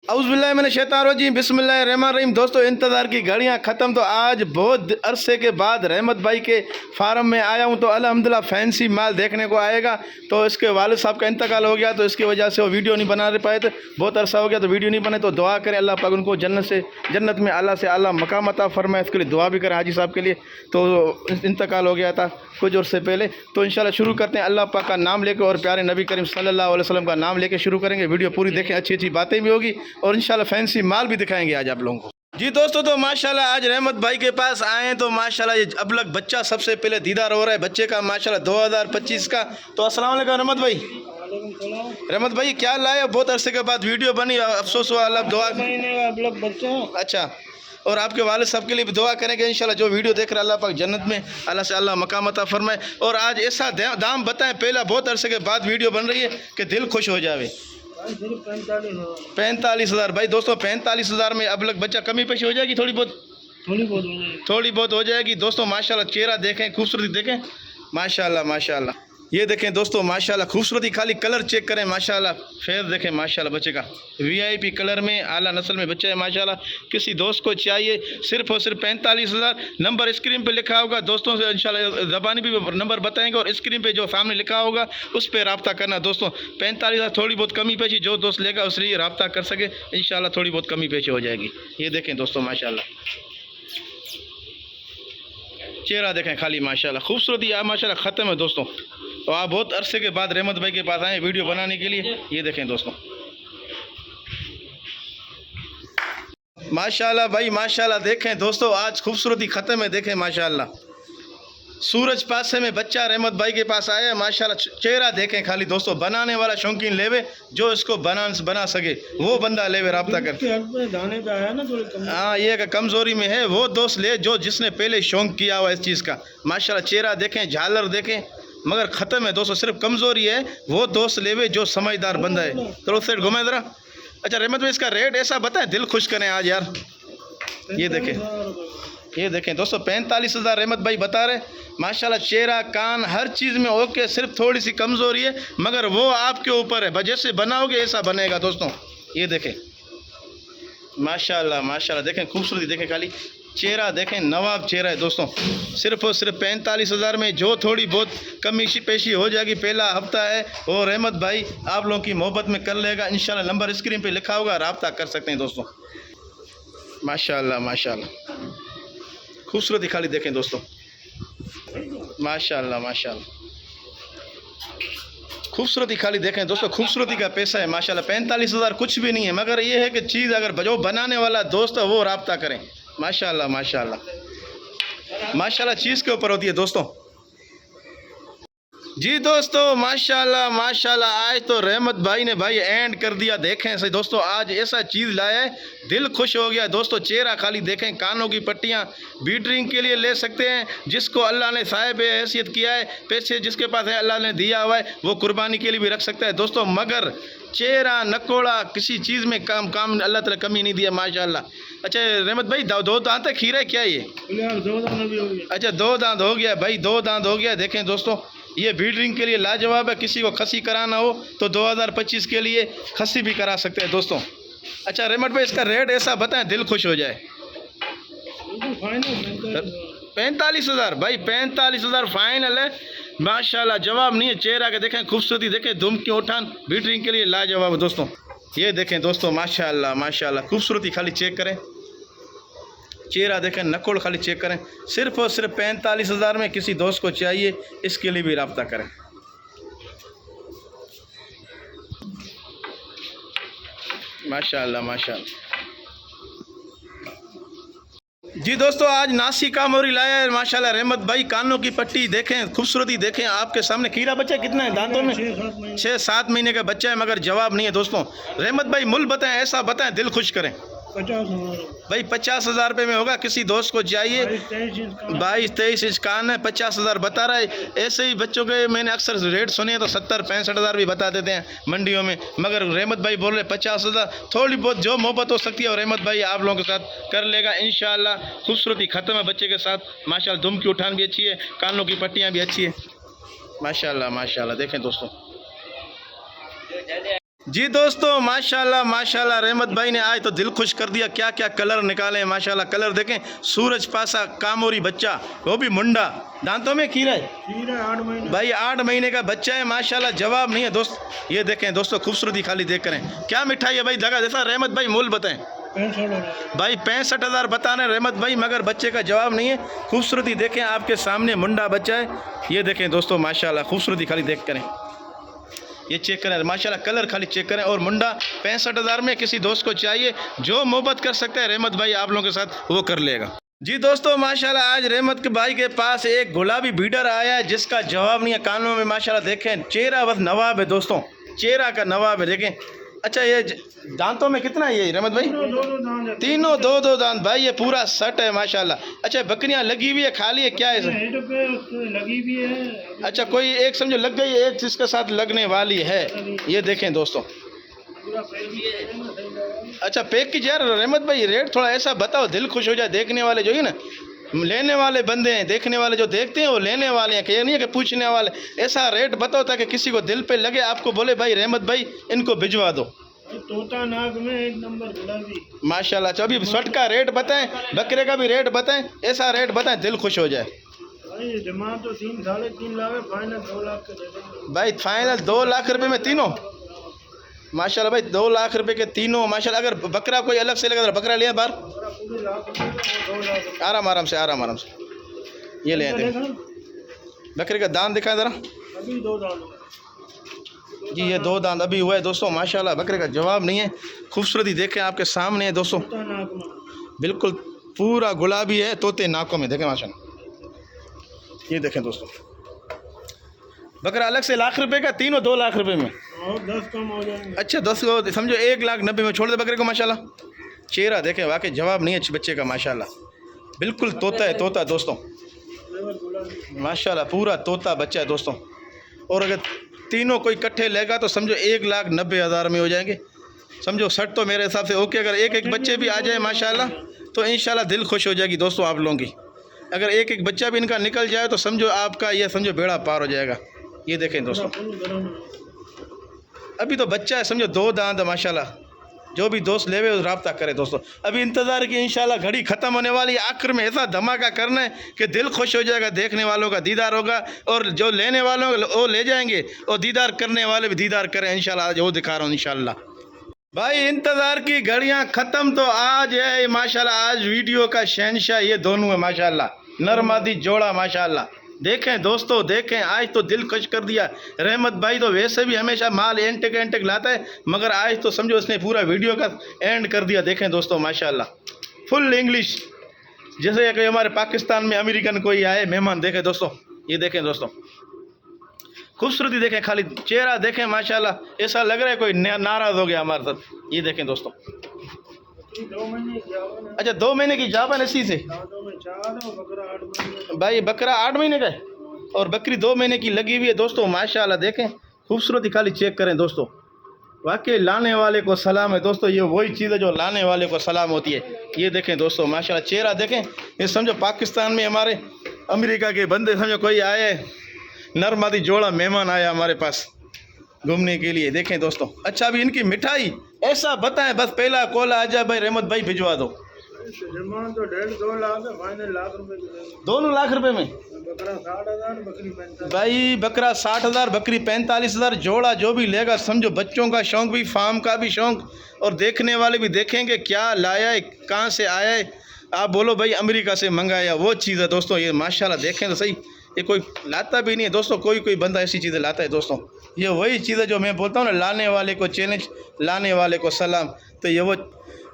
औज़ुबिल्लाहि मिनश शैतानिर रजीम बिस्मिल्लाहिर्रहमानिर्रहीम। दोस्तों इंतज़ार की घड़ियाँ ख़त्म, तो आज बहुत अरसे के बाद रहमत भाई के फार्म में आया हूँ। तो अल्हम्दुलिल्लाह फैंसी माल देखने को आएगा। तो इसके वालिद साहब का इंतकाल हो गया, तो इसकी वजह से वो वीडियो नहीं बना पाए थे, बहुत अरसा हो गया तो वीडियो नहीं बने। तो दुआ करें अल्लाह पाक उनको जन्नत में आला से आला मकाम अता फरमाए, इसके लिए दुआ भी करें हाजी साहब के लिए। तो इंतकाल हो गया था कुछ अर्से पहले। तो इंशाल्लाह शुरू करते हैं अल्लाह पाक का नाम लेकर और प्यारे नबी करीम सल्लल्लाहु अलैहि वसल्लम का नाम लेकर शुरू करेंगे। वीडियो पूरी देखें, अच्छी अच्छी बातें भी होगी और इंशाल्लाह फैंसी माल भी दिखाएंगे आज आप लोगों को। जी दोस्तों, तो माशाल्लाह आज रहमत भाई के पास आए हैं। तो माशाल्लाह ये अबलग बच्चा सबसे पहले दीदार हो रहा है बच्चे का माशाल्लाह 2025 का। तो अस्सलाम वालेकुम रहमत भाई। रहमत भाई क्या लाए, बहुत अरसे के बाद वीडियो बनी, अफसोस हुआ। अल्लाह दुआ अबलग बच्चा। अच्छा, और आपके वालिद साहब के लिए भी दुआ करेंगे इंशाल्लाह, जो वीडियो देख रहे हैं अल्लाह पाक जन्नत में अल्लाह से अल्लाह मकाम अता फरमाए। और आज ऐसा दाम बताएं, पहला बहुत अरसे के बाद वीडियो बन रही है कि दिल खुश हो जावे। 45,000 भाई। दोस्तों 45,000 में अब लग बच्चा कमी पेशी हो जाएगी, थोड़ी बहुत हो जाएगी। दोस्तों माशाल्लाह चेहरा देखें, खूबसूरती देखें, माशाल्लाह माशाल्लाह। ये देखें दोस्तों माशाल्लाह खूबसूरती, खाली कलर चेक करें माशाल्लाह। फेस देखें माशाल्लाह, बच्चे का VIP कलर में आला नस्ल में बच्चा है माशाल्लाह। किसी दोस्त को चाहिए सिर्फ और सिर्फ 45,000। नंबर स्क्रीन पे लिखा होगा, दोस्तों से इंशाल्लाह ज़बानी भी नंबर बताएंगे और स्क्रीन पे जो सामने लिखा होगा उस पर रब्ता करना। दोस्तों 45,000, थोड़ी बहुत कमी पेशी जो दोस्त लेगा उस लिए रब्ता कर सके, इंशाल्लाह थोड़ी बहुत कमी पेशी हो जाएगी। ये देखें दोस्तों माशाल्लाह, चेहरा देखें खाली माशाल्लाह, खूबसूरती माशाल्लाह ख़त्म है दोस्तों। तो आप बहुत अरसे के बाद रहमत भाई के पास आए वीडियो बनाने के लिए। ये देखें दोस्तों माशाल्लाह भाई माशाल्लाह। देखें दोस्तों आज खूबसूरती ख़त्म है, देखें माशाल्लाह। सूरज पासे में बच्चा रहमत भाई के पास आया है माशाल्लाह। चेहरा देखें खाली दोस्तों, बनाने वाला शौकीन लेवे, जो इसको बना सके वो बंदा लेवे रब्ता कर। दाने पे आया ना थोड़ी। हाँ, ये कमज़ोरी में है, वो दोस्त ले जो जिसने पहले शौक़ किया हुआ इस चीज़ का। माशाल्लाह चेहरा देखें, झालर देखें, मगर ख़त्म है दोस्तों, सिर्फ कमज़ोरी है, वो दोस्त लेवे जो समझदार बंदा है। थोड़ा सेट घुमाए ज़रा। अच्छा रहमत भाई इसका रेट ऐसा बताएं, दिल खुश करें आज यार। ये देखें दोस्तों 45,000 रहमत भाई बता रहे माशाल्लाह। चेहरा कान हर चीज़ में ओके, सिर्फ थोड़ी सी कमज़ोरी है, मगर वो आपके ऊपर है, जैसे बनाओगे ऐसा बनेगा दोस्तों। ये देखें माशाल्लाह माशाल्लाह, देखें खूबसूरती देखें, खाली चेहरा देखें, नवाब चेहरा है दोस्तों। सिर्फ और सिर्फ 45,000 में जो थोड़ी बहुत कमी पेशी हो जाएगी, पहला हफ्ता है, और रहमत भाई आप लोगों की मोहब्बत में कर लेगा इंशाल्लाह। नंबर स्क्रीन पे लिखा होगा, रब्ता कर सकते हैं दोस्तों। माशाल्लाह माशाल्लाह, खूबसूरती खाली देखें दोस्तों, माशाल्लाह माशाल्लाह, खूबसूरती खाली देखें दोस्तों। खूबसूरती का पैसा है माशाल्लाह। 45,000 कुछ भी नहीं है, मगर ये है कि चीज़ अगर जो बनाने वाला दोस्त है वो रब्ता करें माशाल्लाह माशाल्लाह माशाल्लाह, चीज़ के ऊपर होती है दोस्तों। जी दोस्तों माशाल्लाह माशाल्लाह, आज तो रहमत भाई ने भाई एंड कर दिया। देखें सही दोस्तों, आज ऐसा चीज़ लाया है, दिल खुश हो गया दोस्तों। चेहरा खाली देखें, कानों की पट्टियाँ बीटरिंग के लिए ले सकते हैं, जिसको अल्लाह ने साहिब हैसियत किया है, पैसे जिसके पास है अल्लाह ने दिया हुआ है, वो कुर्बानी के लिए भी रख सकता है दोस्तों। मगर चेहरा नकोड़ा किसी चीज़ में काम अल्लाह ताला कमी नहीं दिया माशाल्लाह। अच्छा रहमत भाई, दो दांत है, खीरा है क्या ये? अच्छा 2 दांत हो गया भाई, 2 दांत हो गया। देखें दोस्तों ये ब्रीडिंग के लिए लाजवाब है। किसी को खसी कराना हो तो 2025 के लिए खसी भी करा सकते हैं दोस्तों। अच्छा रहमत भाई इसका रेट ऐसा बताएं दिल खुश हो जाए। 45,000 भाई, 45,000 फाइनल है माशाल्लाह, जवाब नहीं है। चेहरा के देखें, खूबसूरती देखें, दुम की उठान ब्रीडिंग के लिए लाजवाब है दोस्तों। ये देखें दोस्तों माशाल्लाह माशाल्लाह, खूबसूरती खाली चेक करें, चेहरा देखें, नकोड़ खाली चेक करें। सिर्फ और सिर्फ 45,000 में किसी दोस्त को चाहिए, इसके लिए भी रब्ता करें। माशाल्लाह माशाल्लाह। जी दोस्तों आज नासी का मोरी लाया है माशाल्लाह रहमत भाई। कानों की पट्टी देखें, खूबसूरती देखें, आपके सामने। खीरा बच्चा कितना है दांतों में? 6-7 महीने का बच्चा है, मगर जवाब नहीं है दोस्तों। रहमत भाई मुल बताएं, ऐसा बताएं दिल खुश करें। 50,000 भाई 50,000 रुपये में होगा, किसी दोस्त को चाहिए। 22-23 इंच कान है, 50,000 बता रहा है। ऐसे ही बच्चों के मैंने अक्सर रेट सुने हैं तो 70-65,000 भी बता देते हैं मंडियों में, मगर रहमत भाई बोल रहे 50,000। थोड़ी बहुत जो मोहब्बत हो सकती है और रहमत भाई आप लोगों के साथ कर लेगा इंशाल्लाह। खूबसूरती ख़त्म है बच्चे के साथ माशाल्लाह, दुम की उठान भी अच्छी है, कानों की पट्टियाँ भी अच्छी है माशाल्लाह माशाल्लाह। देखें दोस्तों जी दोस्तों माशाल्लाह माशाल्लाह रहमत भाई ने आज तो दिल खुश कर दिया। क्या क्या कलर निकाले हैं माशाल्लाह। कलर देखें, सूरज पासा कामोरी बच्चा, वो भी मुंडा, दांतों में कीड़ा है खीर है 8 महीने। भाई, 8 महीने का बच्चा है माशाल्लाह, जवाब नहीं है दोस्त। ये देखें दोस्तों, खूबसूरती खाली देख करें। क्या मिठाई है भाई, जगह जैसा रहमत भाई मूल बताएं 65 भाई। 65,000 बता रहे हैं रहमत भाई, मगर बच्चे का जवाब नहीं है। खूबसूरती देखें, आपके सामने मुंडा बच्चा है। ये देखें दोस्तों माशाल्लाह, खूबसूरती खाली देख करें। ये चेक करें माशाल्लाह, कलर खाली चेक करें। और मुंडा 65,000 में किसी दोस्त को चाहिए, जो मोहब्बत कर सकता है रहमत भाई आप लोगों के साथ वो कर लेगा। जी दोस्तों माशाल्लाह, आज रहमत के भाई के पास एक गुलाबी बीडर आया है जिसका जवाब नहीं है। कानों में माशाल्लाह देखें, चेहरा बस नवाब है दोस्तों, चेहरा का नवाब है देखें। अच्छा ये दांतों में कितना है ये रहमत भाई? तीनों दो दांत भाई, ये पूरा सेट है माशाल्लाह। अच्छा बकरियां लगी हुई है, खाली है, क्या है सर? हेड पे लगी भी है। अच्छा कोई एक समझो लग गई, एक जिसके साथ लगने वाली है। ये देखें दोस्तों। पूरा पैक भी है। अच्छा पैक की यार रहमत भाई, रेट थोड़ा ऐसा बताओ दिल खुश हो जाए। देखने वाले जो है ना, लेने वाले बंदे हैं, देखने वाले जो देखते हैं वो लेने वाले हैं, ये नहीं है कि पूछने वाले। ऐसा रेट बताओ ताकि किसी को दिल पे लगे, आपको बोले भाई रहमत भाई इनको भिजवा दो। तोता नाग में 1 नंबर गुलाबी माशाल्लाह। अच्छा अभी शर्ट का रेट बताएं, बकरे का भी रेट बताएं, ऐसा रेट बताएं दिल खुश हो जाए। भाई जमा तो 3 साढ़े 3 लाख है, फाइनल 2 लाख के दे देंगे भाई फाइनल 2 लाख रुपए में तीनों माशाल्लाह भाई, 2 लाख रुपए के तीनों माशाल्लाह। अगर बकरा कोई अलग से लगा तो बकरा लिया बाहर, पूरे लाख रुपए का 2 लाख। आराम से ये ले आते हैं। बकरे का दांत दिखाएं ज़रा अभी 2 दांत जी, ये 2 दांत अभी हुआ है दोस्तों माशाल्लाह। बकरे का जवाब नहीं है, खूबसूरती देखें आपके सामने है दोस्तों, तोता नाग में। बिल्कुल पूरा गुलाबी है, तोते नाकों में देखें माशाल्लाह। ये देखें दोस्तों, बकरा अलग से लाख रुपए का, तीनों 2 लाख रुपए में। और 10 कम हो जाएंगे। अच्छा 10 को समझो 1,90,000 में छोड़ दे बकरे को माशाल्लाह। चेहरा देखें, वाकई जवाब नहीं है बच्चे का माशाल्लाह, बिल्कुल तोता है, तोता दोस्तों माशाल्लाह, पूरा तोता बच्चा है दोस्तों। और अगर तीनों कोई इकट्ठे लेगा तो समझो 1,90,000 में हो जाएंगे। समझो 60 तो मेरे हिसाब से ओके। अगर एक बच्चे भी आ जाए माशाल्लाह तो इंशाल्लाह दिल खुश हो जाएगी दोस्तों आप लोगों की। अगर एक बच्चा भी इनका निकल जाए तो समझो आपका ये समझो बेड़ा पार हो जाएगा। ये देखें दोस्तों, अभी तो बच्चा है, समझो 2 दांत माशाल्लाह। जो भी दोस्त लेवे उस रब्ता करे दोस्तों। अभी इंतज़ार की इंशाल्लाह, घड़ी ख़त्म होने वाली है। आखिर में ऐसा धमाका करना है कि दिल खुश हो जाएगा, देखने वालों का दीदार होगा और जो लेने वालों वो ले जाएंगे और दीदार करने वाले भी दीदार करें इंशाल्लाह। आज वो दिखा रहा हूँ इंशाल्लाह। भाई इंतज़ार की घड़ियाँ ख़त्म, तो आज है माशाल्लाह, आज वीडियो का शहंशाह ये दोनों है माशाल्लाह, नरमादी जोड़ा माशाल्लाह। देखें दोस्तों देखें, आज तो दिल खुश कर दिया। रहमत भाई तो वैसे भी हमेशा माल एंटेक लाता है, मगर आज तो समझो उसने पूरा वीडियो का एंड कर दिया। देखें दोस्तों माशाल्लाह, फुल इंग्लिश, जैसे कि हमारे पाकिस्तान में अमेरिकन कोई आए मेहमान। देखें दोस्तों, ये देखें दोस्तों, खूबसूरती देखें, खाली चेहरा देखें माशाल्लाह, ऐसा लग रहा है कोई नाराज़ हो गया हमारे साथ। ये देखें दोस्तों, 2 महीने की जावन है। अच्छा 2 महीने की जावन इसी से दांतों में 4 है और बकरा 8 महीने। भाई, बकरा 8 महीने का है और बकरी 2 महीने की लगी हुई है दोस्तों माशाल्लाह। देखें खूबसूरती खाली चेक करें दोस्तों, वाकई लाने वाले को सलाम है दोस्तों। ये वही चीज़ है जो लाने वाले को सलाम होती है। ये देखें दोस्तों माशाल्लाह, चेहरा देखें, ये समझो पाकिस्तान में हमारे अमेरिका के बंदे समझो कोई आए, नरमादी जोड़ा मेहमान आया हमारे पास घूमने के लिए। देखें दोस्तों, अच्छा अभी इनकी मिठाई ऐसा बताएं, बस पहला कॉल आ जाए भाई रहमत भाई भिजवा दो। जमा तो 1.5-2 लाख है, फाइनल लाख रुपए की देंगे। दोनों लाख रुपए में बकरा 60,000, बकरी 45। भाई, बकरा 60,000, बकरी 45,000, जोड़ा जो भी लेगा समझो बच्चों का शौक़ भी, फार्म का भी शौक़, और देखने वाले भी देखेंगे क्या लाया है, कहाँ से आया है। आप बोलो भाई अमेरिका से मंगाया, वो चीज़ है दोस्तों। ये माशाल्लाह देखें तो सही, ये कोई लाता भी नहीं है दोस्तों, कोई बंदा ऐसी चीज़ें लाता है दोस्तों। ये वही चीज़ है जो मैं बोलता हूँ ना, लाने वाले को चैलेंज, लाने वाले को सलाम। तो ये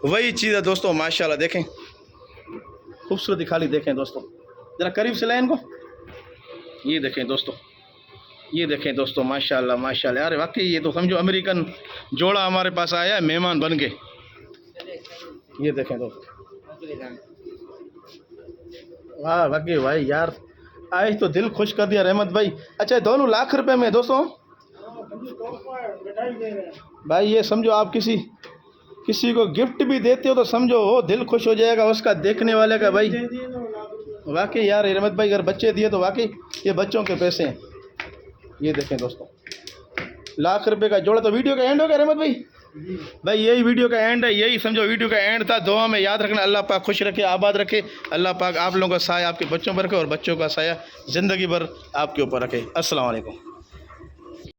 वही चीज़ है दोस्तों माशाल्लाह। देखें खूबसूरती खाली देखें दोस्तों, ज़रा करीब से लाएं इनको। ये देखें दोस्तों, ये देखें दोस्तों माशाल्लाह माशाल्लाह। अरे वाकई ये तो समझो अमेरिकन जोड़ा हमारे पास आया है मेहमान बन के। ये देखें दोस्तों, वाह वाकई भाई यार, आज तो दिल खुश कर दिया रहमत भाई। अच्छा दोनों लाख रुपए में दोस्तों भाई, ये समझो आप किसी को गिफ्ट भी देते हो तो समझो वो दिल खुश हो जाएगा उसका, देखने वाले का भाई। वाकई यार रहमत भाई, अगर बच्चे दिए तो वाकई ये बच्चों के पैसे हैं। ये देखें दोस्तों, लाख रुपए का जोड़ा। तो वीडियो का एंड हो गया रहमत भाई। भाई यही वीडियो का एंड है, यही समझो वीडियो का एंड था। दुआ में याद रखना, अल्लाह पाक खुश रखे, आबाद रखे। अल्लाह पाक आप लोगों का साया आपके बच्चों पर रखे और बच्चों का साया ज़िंदगी भर आपके ऊपर रखे। अस्सलाम वालेकुम।